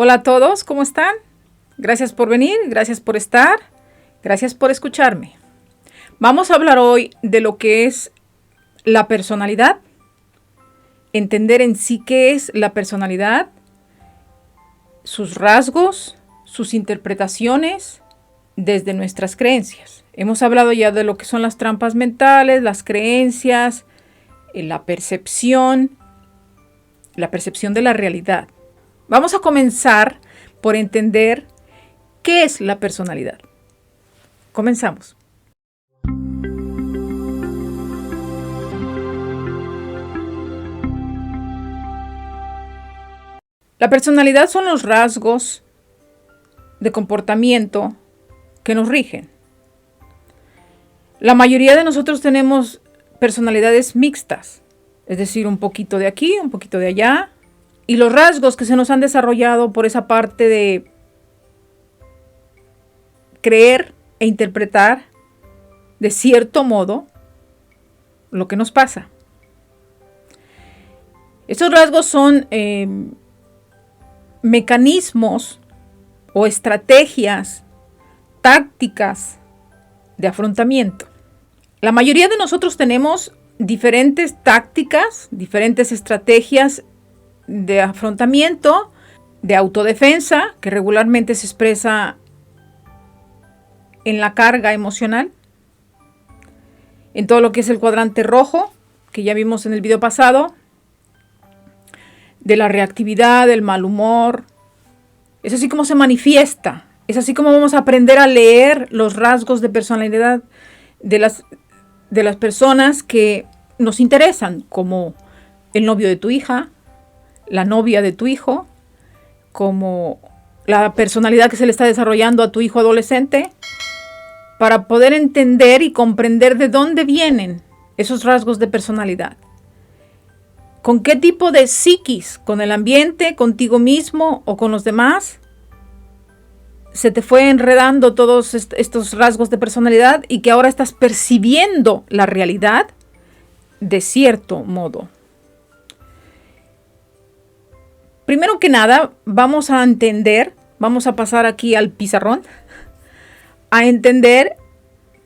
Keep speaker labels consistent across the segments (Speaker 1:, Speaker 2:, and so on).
Speaker 1: Hola a todos, ¿cómo están? Gracias por venir, gracias por estar, gracias por escucharme. Vamos a hablar hoy de lo que es la personalidad, entender en sí qué es la personalidad, sus rasgos, sus interpretaciones desde nuestras creencias. Hemos hablado ya de lo que son las trampas mentales, las creencias, la percepción de la realidad. Vamos a comenzar por entender qué es la personalidad. Comenzamos. La personalidad son los rasgos de comportamiento que nos rigen. La mayoría de nosotros tenemos personalidades mixtas, es decir, un poquito de aquí, un poquito de allá, y los rasgos que se nos han desarrollado por esa parte de creer e interpretar de cierto modo lo que nos pasa. Estos rasgos son mecanismos o estrategias, tácticas de afrontamiento. La mayoría de nosotros tenemos diferentes tácticas, diferentes estrategias de afrontamiento, de autodefensa, que regularmente se expresa en la carga emocional, en todo lo que es el cuadrante rojo, que ya vimos en el video pasado, de la reactividad, del mal humor. Es así como se manifiesta, es así como vamos a aprender a leer los rasgos de personalidad de las personas que nos interesan, como el novio de tu hija, la novia de tu hijo, como la personalidad que se le está desarrollando a tu hijo adolescente, para poder entender y comprender de dónde vienen esos rasgos de personalidad. ¿Con qué tipo de psiquis? ¿Con el ambiente, contigo mismo o con los demás? Se te fue enredando todos estos rasgos de personalidad y que ahora estás percibiendo la realidad de cierto modo. Primero que nada, vamos a pasar aquí al pizarrón, a entender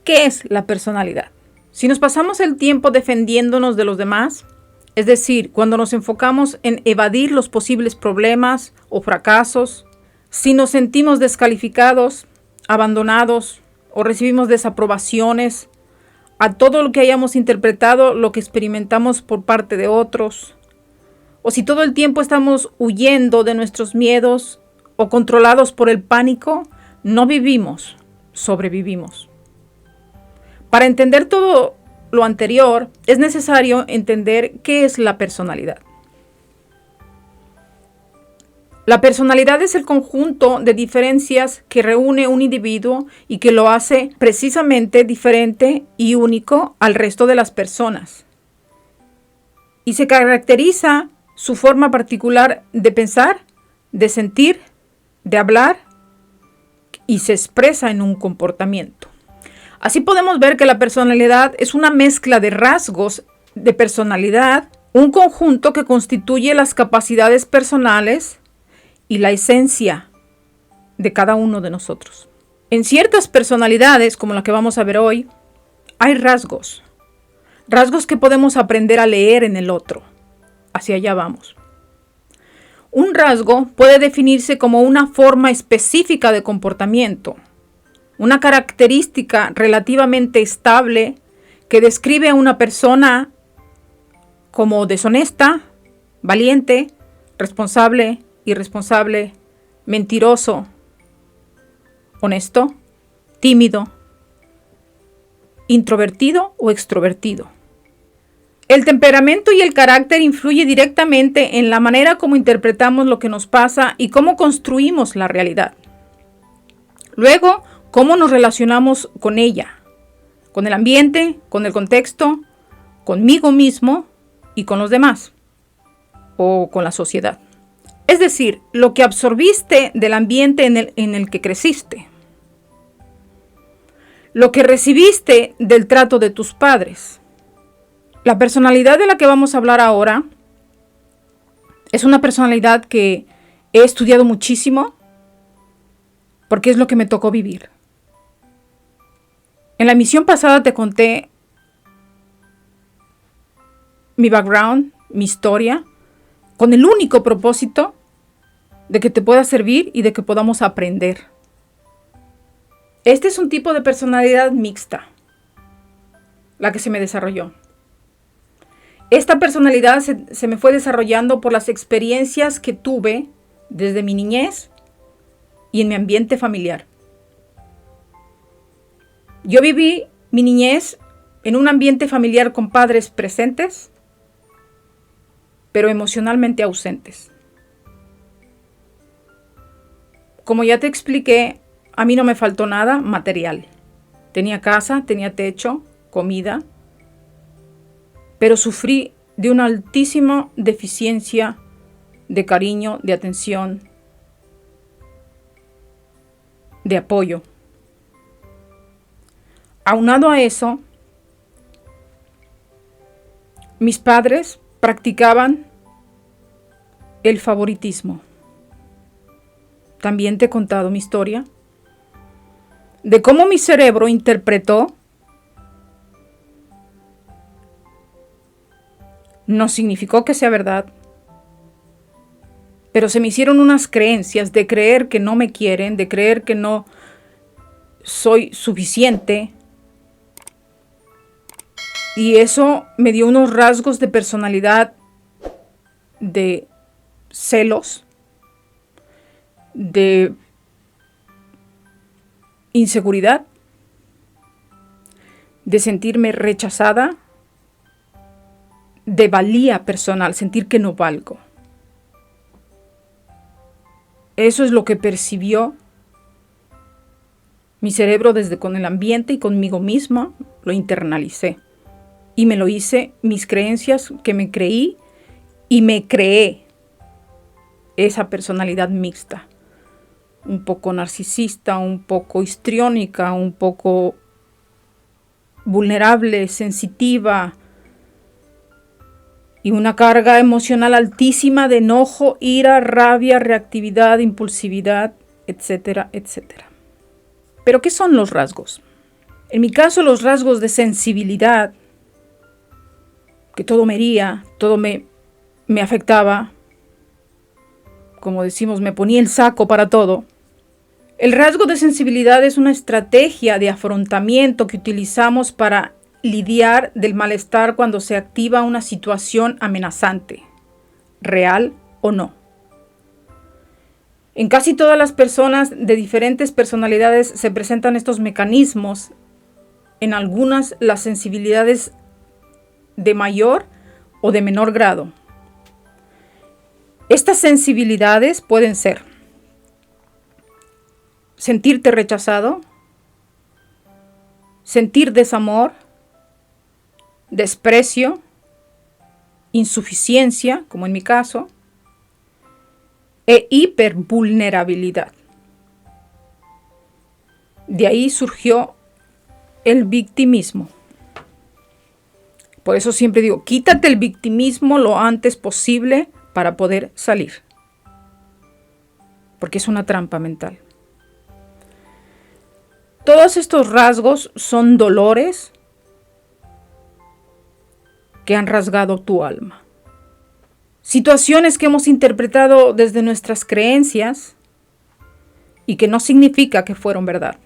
Speaker 1: qué es la personalidad. Si nos pasamos el tiempo defendiéndonos de los demás, es decir, cuando nos enfocamos en evadir los posibles problemas o fracasos, si nos sentimos descalificados, abandonados o recibimos desaprobaciones a todo lo que hayamos interpretado, lo que experimentamos por parte de otros, o si todo el tiempo estamos huyendo de nuestros miedos o controlados por el pánico, no vivimos, sobrevivimos. Para entender todo lo anterior, es necesario entender qué es la personalidad. La personalidad es el conjunto de diferencias que reúne un individuo y que lo hace precisamente diferente y único al resto de las personas. Y se caracteriza su forma particular de pensar, de sentir, de hablar y se expresa en un comportamiento. Así podemos ver que la personalidad es una mezcla de rasgos de personalidad, un conjunto que constituye las capacidades personales y la esencia de cada uno de nosotros. En ciertas personalidades, como la que vamos a ver hoy, hay rasgos que podemos aprender a leer en el otro. Hacia allá vamos. Un rasgo puede definirse como una forma específica de comportamiento, una característica relativamente estable que describe a una persona como deshonesta, valiente, responsable, irresponsable, mentiroso, honesto, tímido, introvertido o extrovertido. El temperamento y el carácter influyen directamente en la manera como interpretamos lo que nos pasa y cómo construimos la realidad. Luego, cómo nos relacionamos con ella, con el ambiente, con el contexto, conmigo mismo y con los demás, o con la sociedad. Es decir, lo que absorbiste del ambiente en el que creciste, lo que recibiste del trato de tus padres. La personalidad de la que vamos a hablar ahora es una personalidad que He estudiado muchísimo porque es lo que me tocó vivir. En la emisión pasada te conté mi background, mi historia, con el único propósito de que te pueda servir y de que podamos aprender. Este es un tipo de personalidad mixta, la que se me desarrolló. Esta personalidad se me fue desarrollando por las experiencias que tuve desde mi niñez y en mi ambiente familiar. Yo viví mi niñez en un ambiente familiar con padres presentes, pero emocionalmente ausentes. Como ya te expliqué, a mí no me faltó nada material. Tenía casa, tenía techo, comida, pero sufrí de una altísima deficiencia de cariño, de atención, de apoyo. Aunado a eso, mis padres practicaban el favoritismo. También te he contado mi historia de cómo mi cerebro interpretó. No significó que sea verdad, pero se me hicieron unas creencias de creer que no me quieren, de creer que no soy suficiente. Y eso me dio unos rasgos de personalidad, de celos, de inseguridad, de sentirme rechazada, de valía personal, sentir que no valgo. Eso es lo que percibió mi cerebro desde con el ambiente y conmigo misma, lo internalicé. Y me lo hice mis creencias que me creí y me creé esa personalidad mixta. Un poco narcisista, un poco histriónica, un poco vulnerable, sensitiva y una carga emocional altísima de enojo, ira, rabia, reactividad, impulsividad, etcétera, etcétera. ¿Pero qué son los rasgos? En mi caso, los rasgos de sensibilidad, que todo me hería, todo me afectaba, como decimos, me ponía el saco para todo. El rasgo de sensibilidad es una estrategia de afrontamiento que utilizamos para lidiar del malestar cuando se activa una situación amenazante, real o no. En casi todas las personas de diferentes personalidades se presentan estos mecanismos. En algunas las sensibilidades de mayor o de menor grado. Estas sensibilidades pueden ser sentirte rechazado, sentir desamor, desprecio, insuficiencia, como en mi caso, e hipervulnerabilidad. De ahí surgió el victimismo. Por eso siempre digo, quítate el victimismo lo antes posible para poder salir. Porque es una trampa mental. Todos estos rasgos son dolores que han rasgado tu alma. Situaciones que hemos interpretado desde nuestras creencias y que no significa que fueron verdad.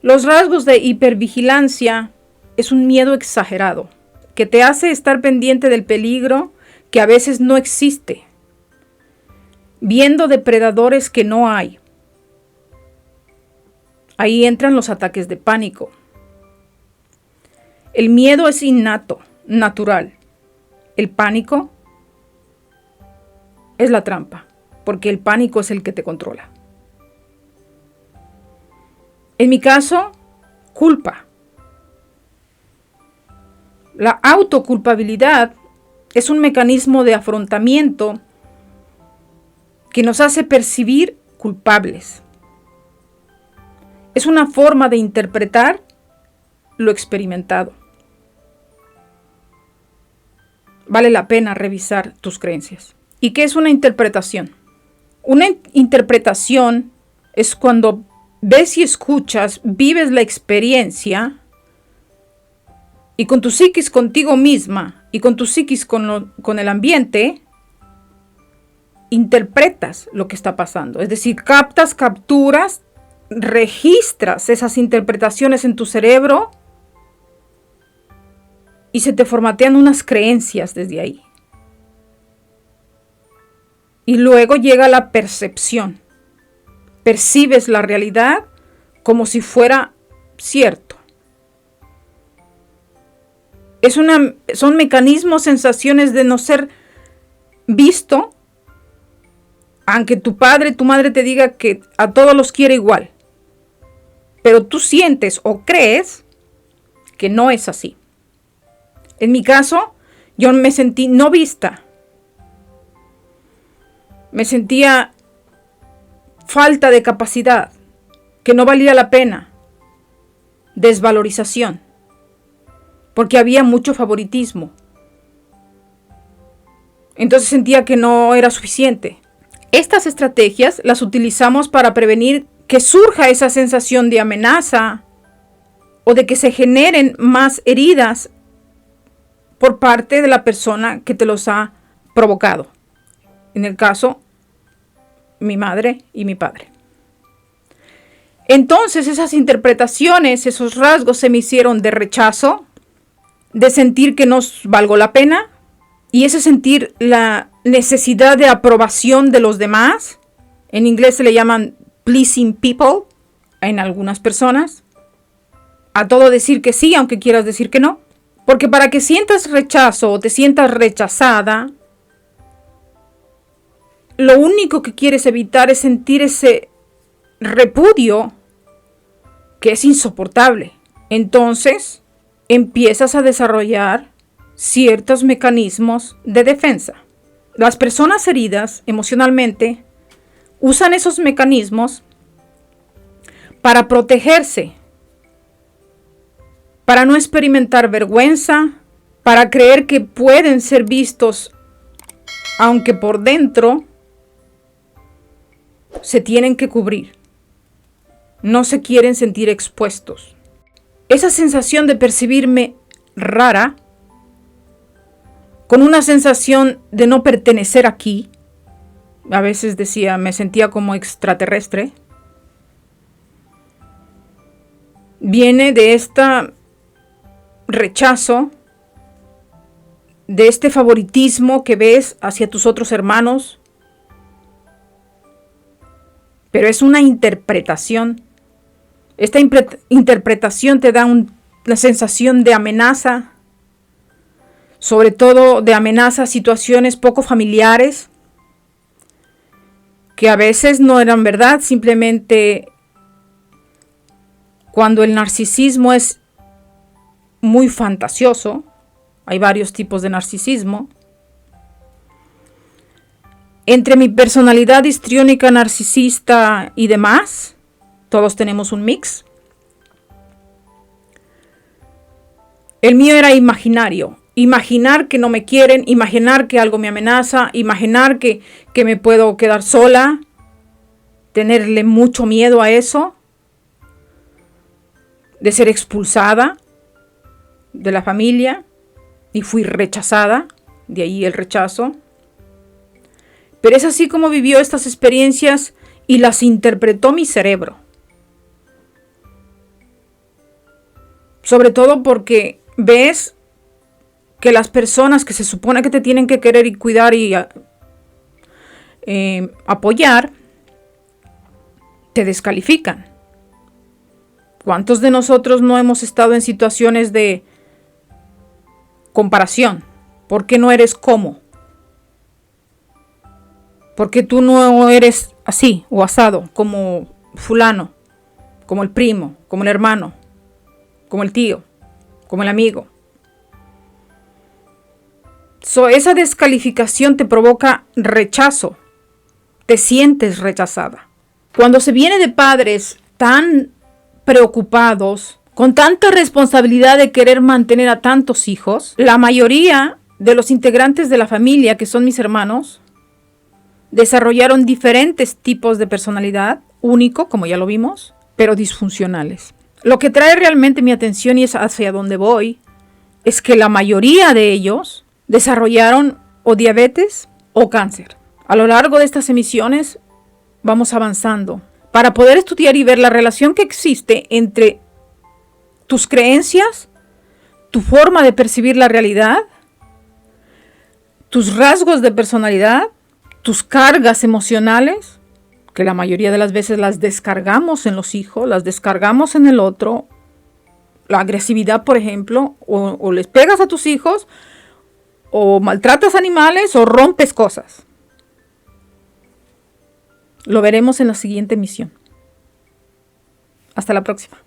Speaker 1: Los rasgos de hipervigilancia es un miedo exagerado que te hace estar pendiente del peligro que a veces no existe, viendo depredadores que no hay. Ahí entran los ataques de pánico. El miedo es innato, natural. El pánico es la trampa, porque el pánico es el que te controla. En mi caso, culpa. La autoculpabilidad es un mecanismo de afrontamiento que nos hace percibir culpables. Es una forma de interpretar lo experimentado. vale la pena revisar tus creencias. ¿Y qué es una interpretación? Una interpretación es cuando ves y escuchas, vives la experiencia y con tu psiquis contigo misma y con tu psiquis con el ambiente, interpretas lo que está pasando. Es decir, capturas, registras esas interpretaciones en tu cerebro y se te formatean unas creencias desde ahí. Y luego llega la percepción. Percibes la realidad como si fuera cierto. Son mecanismos, sensaciones de no ser visto, aunque tu padre, tu madre te diga que a todos los quiere igual. Pero tú sientes o crees que no es así. En mi caso, yo me sentí no vista. Me sentía falta de capacidad, que no valía la pena, desvalorización, porque había mucho favoritismo. Entonces sentía que no era suficiente. Estas estrategias las utilizamos para prevenir que surja esa sensación de amenaza o de que se generen más heridas por parte de la persona que te los ha provocado. En el caso, mi madre y mi padre. Entonces esas interpretaciones, esos rasgos se me hicieron de rechazo, de sentir que no valgo la pena, y ese sentir la necesidad de aprobación de los demás. En inglés se le llaman pleasing people en algunas personas. A todo decir que sí, aunque quieras decir que no. Porque para que sientas rechazo o te sientas rechazada, lo único que quieres evitar es sentir ese repudio que es insoportable. Entonces, empiezas a desarrollar ciertos mecanismos de defensa. Las personas heridas emocionalmente usan esos mecanismos para protegerse, para no experimentar vergüenza, para creer que pueden ser vistos, aunque por dentro se tienen que cubrir. No se quieren sentir expuestos. Esa sensación de percibirme rara, con una sensación de no pertenecer aquí, a veces me sentía como extraterrestre, viene de este rechazo, de este favoritismo que ves hacia tus otros hermanos. Pero es una interpretación. Esta interpretación te da una sensación de amenaza, sobre todo de amenaza a situaciones poco familiares, que a veces no eran verdad, simplemente cuando el narcisismo es muy fantasioso. Hay varios tipos de narcisismo. Entre mi personalidad histriónica, narcisista y demás, todos tenemos un mix. El mío era imaginario. Imaginar que no me quieren, imaginar que algo me amenaza, imaginar que me puedo quedar sola, tenerle mucho miedo a eso, de ser expulsada de la familia, y fui rechazada, de ahí el rechazo. Pero es así como vivió estas experiencias y las interpretó mi cerebro. Sobre todo porque ves que las personas que se supone que te tienen que querer y cuidar y apoyar, te descalifican. ¿Cuántos de nosotros no hemos estado en situaciones de comparación? ¿Por qué no eres como? ¿Por qué tú no eres así o asado como fulano, como el primo, como el hermano, como el tío, como el amigo? Esa descalificación te provoca rechazo. Te sientes rechazada. Cuando se viene de padres tan preocupados, con tanta responsabilidad de querer mantener a tantos hijos, la mayoría de los integrantes de la familia, que son mis hermanos, desarrollaron diferentes tipos de personalidad, único, como ya lo vimos, pero disfuncionales. Lo que trae realmente mi atención y es hacia donde voy, es que la mayoría de ellos desarrollaron o diabetes o cáncer. A lo largo de estas emisiones vamos avanzando para poder estudiar y ver la relación que existe entre tus creencias, tu forma de percibir la realidad, tus rasgos de personalidad, tus cargas emocionales, que la mayoría de las veces las descargamos en los hijos, las descargamos en el otro. La agresividad, por ejemplo, o les pegas a tus hijos, o maltratas animales, o rompes cosas. Lo veremos en la siguiente emisión. Hasta la próxima.